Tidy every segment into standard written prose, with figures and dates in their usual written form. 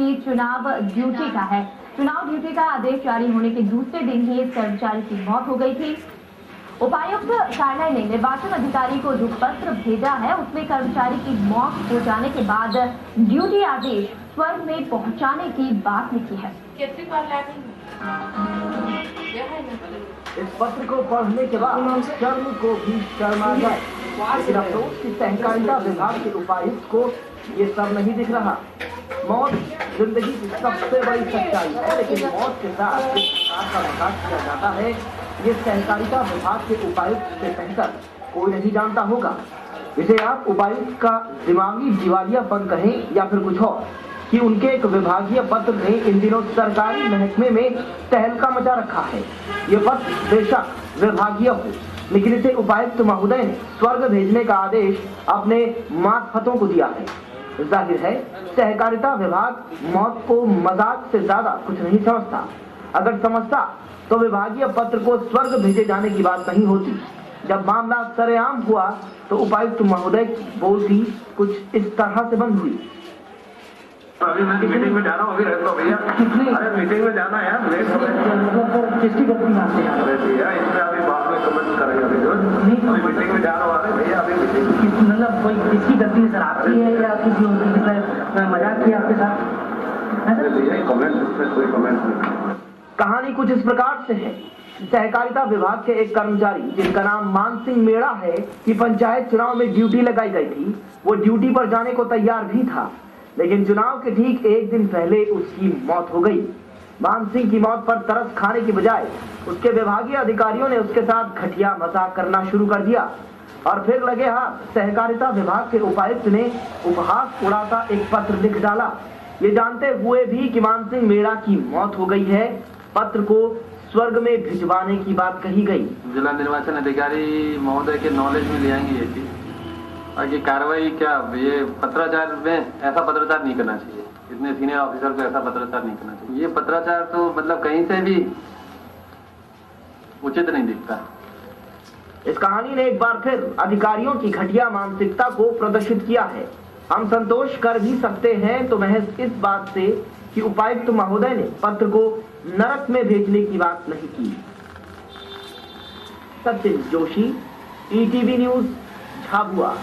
कि चुनाव ड्यूटी का है। चुनाव ड्यूटी का आदेश जारी होने के दूसरे दिन ही इस कर्मचारी की मौत हो गई थी। उपायुक्त कार्यालय ने निर्वाचन अधिकारी को जो पत्र भेजा है उसमें कर्मचारी की मौत हो जाने के बाद ड्यूटी आदेश स्वर्ग में पहुंचाने की बात लिखी है। इस पत्र को पढ़ने के बाद शर्म को भी शर्म आ जाए, लेकिन अफसोस की सहकारिता विभाग के उपायुक्त को ये सब नहीं दिख रहा। मौत जिंदगी की सबसे बड़ी सच्चाई है, लेकिन मौत के साथ जिस प्रकार का विकास किया जाता है ये सहकारिता विभाग के उपायुक्त से बेहतर कोई नहीं जानता होगा। इसे आप उपायुक्त का दिमागी दिवालियापन कहें या फिर कुछ और, कि उनके एक विभागीय पत्र ने इन दिनों सरकारी महकमे में तहलका मचा रखा है। ये पत्र बेशक विभागीय हो, लेकिन इसे उपायुक्त महोदय ने स्वर्ग भेजने का आदेश अपने मातहतों को दिया है। जाहिर है सहकारिता विभाग मौत को मजाक से ज्यादा कुछ नहीं समझता। अगर समझता तो विभागीय पत्र को स्वर्ग भेजे जाने की बात नहीं होती। जब मामला सरेआम हुआ तो उपायुक्त महोदय की बोलती कुछ इस तरह से बंद हुई। अभी मैं मीटिंग में जा रहा हूँ, अभी रख लो भैया। अरे मीटिंग में जाना है, लेट हो गया। किसकी गलती है? अरे भैया इसमें अभी बाद में कमेंट करेंगे। अभी मीटिंग में जा रहा हूँ। अरे भैया अभी मीटिंग मतलब कोई किसकी गलती है सर, आपकी है या किसी और की? मजाक किया आपके साथ? अरे भैया कमेंट, इसमें कोई कमेंट नहीं। कहानी कुछ इस प्रकार से है। सहकारिता विभाग के एक कर्मचारी जिनका नाम मानसिंह मेड़ा है कि पंचायत चुनाव में ड्यूटी लगाई गई थी, वो ड्यूटी पर जाने को तैयार भी था, लेकिन चुनाव के ठीक एक दिन पहले उसकी मौत हो गई। मानसिंह की मौत पर तरस खाने की बजाय उसके विभागीय अधिकारियों ने उसके साथ घटिया मजाक करना शुरू कर दिया और फिर लगे हाथ सहकारिता विभाग के उपायुक्त ने उपहास उड़ाता एक पत्र लिख डाला, ये जानते हुए भी कि मानसिंह मेड़ा की मौत हो गई है। पत्र को स्वर्ग में भिजवाने की बात कही गई। जिला निर्वाचन अधिकारी महोदय के नॉलेज में ले आएंगे ये चीज, और ये कार्रवाई क्या, ये पत्राचार में ऐसा पत्राचार नहीं करना चाहिए। इतने सीनियर ऑफिसर को ऐसा पत्राचार नहीं करना चाहिए। ये पत्राचार तो मतलब कहीं से भी उचित नहीं दिखता। इस कहानी ने एक बार फिर अधिकारियों की घटिया मानसिकता को प्रदर्शित किया है। हम संतोष कर भी सकते हैं तो महज इस बात से कि उपायुक्त महोदय ने पत्र को नरक में भेजने की बात नहीं की। Sachin Joshi, ETV news, Jhabua.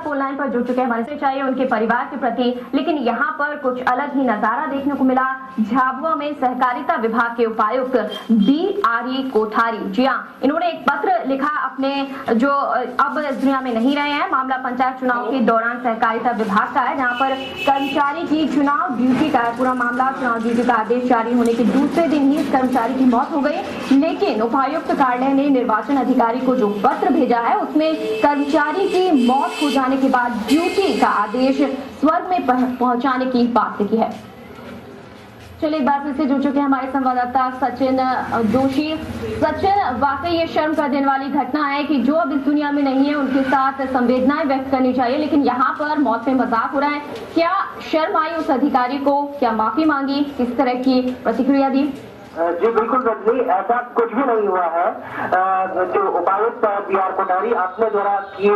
Phone line पर जुड़ चुके हैं हमारे से चाहिए उनके परिवार के प्रति, लेकिन यहाँ पर कुछ अलग ही नजारा देखने को मिला। झाबुआ में सहकारिता विभाग के उपायुक्त BRE कोठारी, जी हाँ, इन्होंने एक पत्र लिखा अपने जो अब इस दुनिया में नहीं रहे हैं। मामला पंचायत चुनाव के दौरान सहकारिता विभाग का है, जहाँ पर कर्मचारी की चुनाव ड्यूटी का पूरा मामला। चुनाव ड्यूटी का आदेश जारी होने के दूसरे दिन ही इस कर्मचारी की मौत हो गई, लेकिन उपायुक्त कार्यालय ने निर्वाचन अधिकारी को जो पत्र भेजा है उसमें कर्मचारी की मौत हो जाने के बाद ड्यूटी का आदेश स्वर्ग में पहुंचाने की बात लिखी है। चलिए एक बार फिर से जुड़ चुके हैं हमारे संवाददाता सचिन जोशी। सचिन, वाकई ये शर्म कर देने वाली घटना है कि जो अब इस दुनिया में नहीं है उनके साथ संवेदनाएं व्यक्त करनी चाहिए, लेकिन यहाँ पर मौत में मजाक हो रहा है। क्या शर्म आई उस अधिकारी को? क्या माफी मांगी? किस तरह की प्रतिक्रिया दी? जी बिल्कुल रजनी, ऐसा कुछ भी नहीं हुआ है। जो उपायुक्त BR कोठारी अपने द्वारा किए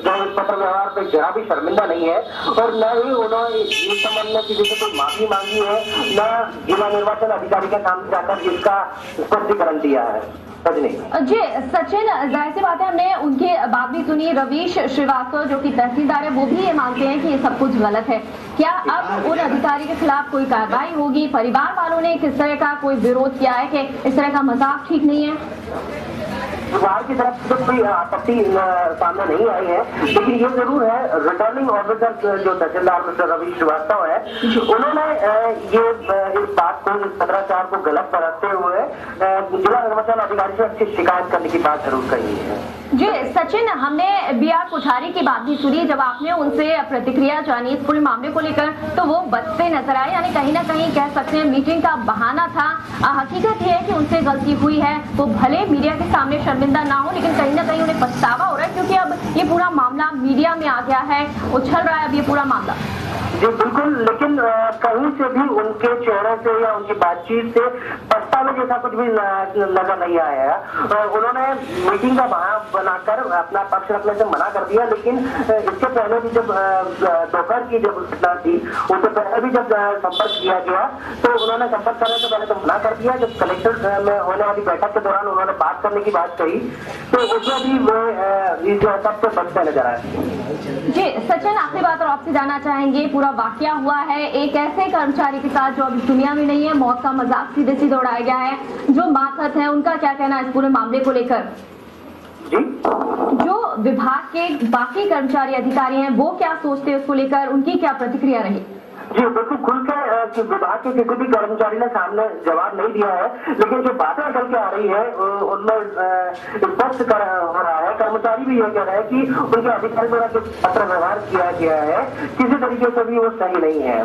जो पत्र व्यवहार पे जरा भी शर्मिंदा नहीं है, और न ही उन्होंने इस संबंध में किसी से कोई माफी मांगी है, न जिला निर्वाचन अधिकारी के सामने जाकर इसका स्पष्टीकरण दिया है। जी सचिन, जाहिर सी बात है, हमने उनकी बात भी सुनी। रवीश श्रीवास्तव जो कि तहसीलदार है वो भी ये मानते हैं कि ये सब कुछ गलत है। क्या अब उन अधिकारी के खिलाफ कोई कार्रवाई होगी? परिवार वालों ने किस तरह का कोई विरोध किया है कि इस तरह का मजाक ठीक नहीं है? विभाग की तरफ से कोई आपत्ति सामने नहीं आई है, लेकिन ये जरूर है रिटर्निंग ऑफिसर जो तहसीलदार मिस्टर रवीश श्रीवास्तव है, उन्होंने ये इस बात को, इस पत्राचार को गलत बरतते हुए जिला निर्वाचन अधिकारी से अच्छी शिकायत करने की बात जरूर कही है। जी सचिन, हमने BR कोठारी की बात भी सुनी। जब आपने उनसे प्रतिक्रिया जानी इस पूरे मामले को लेकर तो वो बचते नजर आए, यानी कहीं ना कहीं कह सकते हैं मीटिंग का बहाना था। हकीकत ये है कि उनसे गलती हुई है, वो भले मीडिया के सामने शर्मिंदा ना हो, लेकिन कहीं ना कहीं उन्हें पछतावा हो रहा है, क्योंकि अब ये पूरा मामला मीडिया में आ गया है, उछल रहा है अब ये पूरा मामला। जी बिल्कुल, लेकिन कहीं से भी उनके चेहरे से या उनकी बातचीत से पछतावे जैसा कुछ भी नजर नहीं आया है। उन्होंने मीटिंग का बहाना बनाकर अपना पक्ष रखने से मना कर दिया, लेकिन इसके पहले भी जब दोपहर की जब घटना थी उससे पहले भी जब संपर्क किया गया तो उन्होंने संपर्क करने से पहले तो मना कर दिया। जब कलेक्टर में होने वाली बैठक के दौरान उन्होंने बात करने की बात कही तो उसमें भी वो सबसे बचते नजर आए। जी सचिन, आखिरी बात और आपसे जानना चाहेंगे, पूरा वाकया हुआ है एक ऐसे कर्मचारी के साथ जो अभी दुनिया में नहीं है, मौत का मजाक सीधे सीधे उड़ाया गया है, जो मातहत है, उनका क्या कहना है इस पूरे मामले को लेकर? जी, जो विभाग के बाकी कर्मचारी अधिकारी हैं वो क्या सोचते हैं उसको लेकर, उनकी क्या प्रतिक्रिया रही? जी बिल्कुल, खुलकर विभाग के किसी भी कर्मचारी ने सामने जवाब नहीं दिया है, लेकिन जो बातें निकल के आ रही है उनमें स्पष्ट हो रहा है, कर्मचारी भी ये कह रहे हैं कि उनके अधिकारी द्वारा जो पत्र व्यवहार किया गया है किसी तरीके से भी वो सही नहीं है।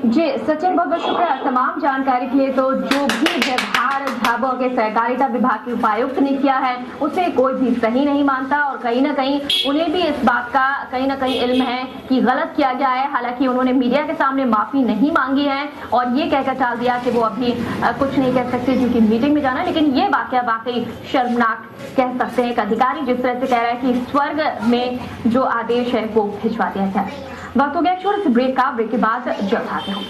जी सचिन, बहुत बहुत शुक्रिया तमाम जानकारी के लिए। तो जो भी व्यवहार झाबुआ के सहकारिता विभाग के उपायुक्त ने किया है उसे कोई भी सही नहीं मानता और कहीं ना कहीं उन्हें भी इस बात का कहीं ना कहीं इल्म है कि गलत किया गया है। हालांकि उन्होंने मीडिया के सामने माफी नहीं मांगी है और ये कहकर टाल दिया कि वो अभी कुछ नहीं कह सकते क्योंकि मीटिंग में जाना है, लेकिन ये वाकया वाकई शर्मनाक कह सकते हैं। एक अधिकारी जिस तरह से कह रहा है कि स्वर्ग में जो आदेश है वो भिजवा दिया गया। वक्त हो गया छोटे से ब्रेक का, ब्रेक के बाद जल्द आते हैं।